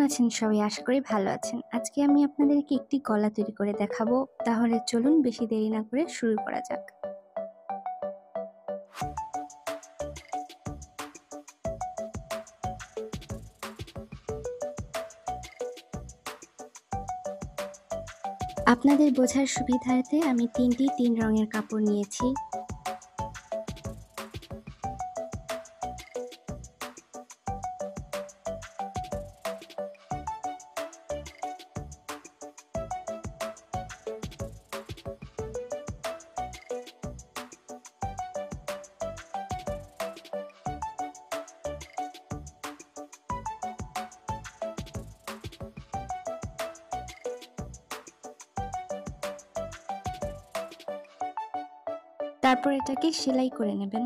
আছেন সবাই? আশা করি ভালো আছেন। আজকে আমি আপনাদেরকে একটি গলা তৈরি করে দেখাবো। তাহলে চলুন বেশি দেরি না করে শুরু করা যাক। আপনাদের বোঝার সুবিধার্থে আমি 3 রঙের কাপড় নিয়েছি। তারপর এটাকে সেলাই করে নেবেন।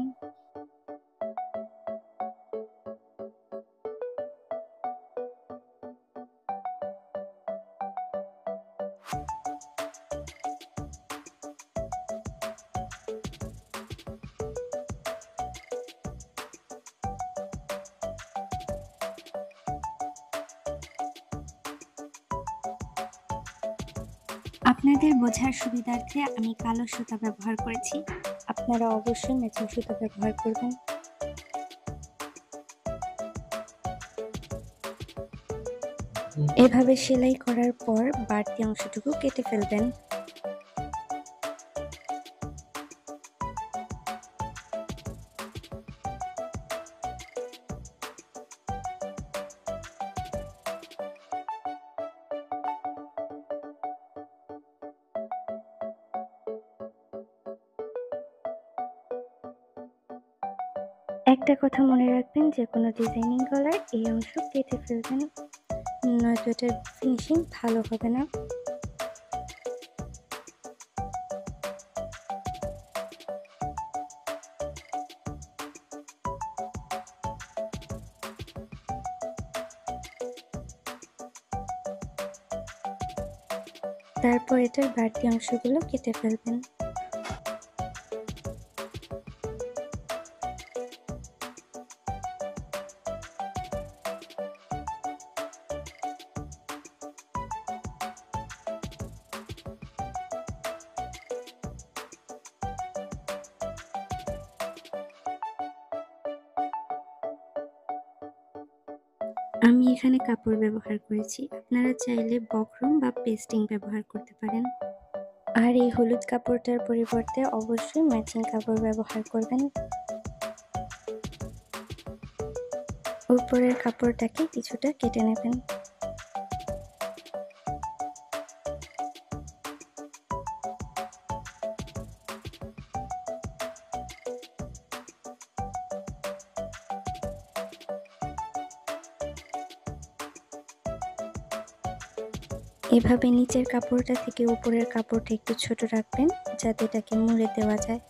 আপনাদের বোঝার সুবিধার্থে আমি কালো সুতা ব্যবহার করেছি। আপনারা অবশ্যই ম্যাচিং সুতা ব্যবহার করবেন। এভাবে সেলাই করার পর বাড়তি অংশটুকু কেটে ফেলবেন। একটা কথা মনে রাখবেন, যে কোনো ডিজাইনিং গলায় এই অংশ কেটে ফেলবেন, নয়তো এটার ফিনিশিং ভালো হবে না। তারপর এটার বাড়তি অংশগুলো কেটে ফেলবেন। আমি এখানে কাপড় ব্যবহার করেছি, আপনারা চাইলে বক্রম বা পেস্টিং ব্যবহার করতে পারেন। আর এই হলুদ কাপড়টার পরিবর্তে অবশ্যই ম্যাচিং কাপড় ব্যবহার করবেন। উপরের কাপড়টাকে কিছুটা কেটে নেবেন। এভাবে নিচের কাপড়টা থেকে উপরের কাপড়টা একটু ছোট রাখবেন, যাতে এটাকে মুড়ে দেওয়া যায়।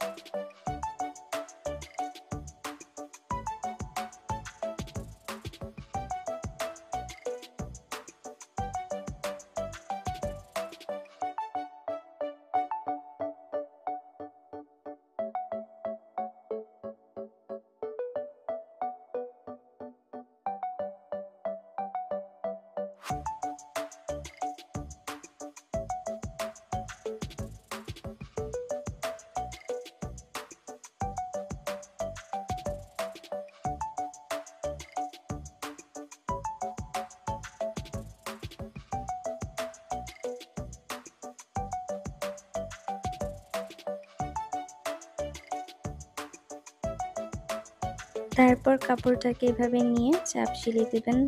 তারপর কাপড়টাকে এভাবে নিয়ে চাপ সিলিয়ে দেবেন।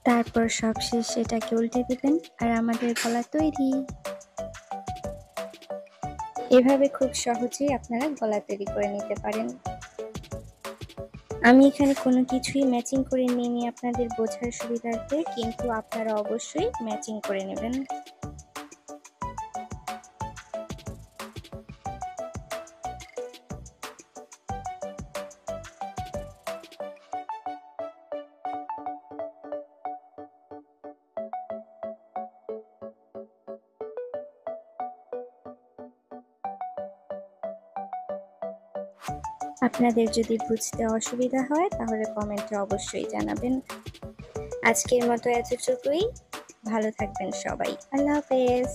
তারপর সবশেষ এটাকে উল্টে দিবেন আর আমাদের গলা তৈরি। এভাবে খুব সহজেই আপনারা গলা তৈরি করে নিতে পারেন। আমি এখানে কোনো কিছুই ম্যাচিং করে নিইনি আপনাদের বোঝার সুবিধার্থে, কিন্তু আপনারা অবশ্যই ম্যাচিং করে নেবেন। আপনাদের যদি বুঝতে অসুবিধা হয় তাহলে কমেন্টে অবশ্যই জানাবেন। আজকের মতো এতটুকুই। ভালো থাকবেন সবাই। আল্লাহ হাফেজ।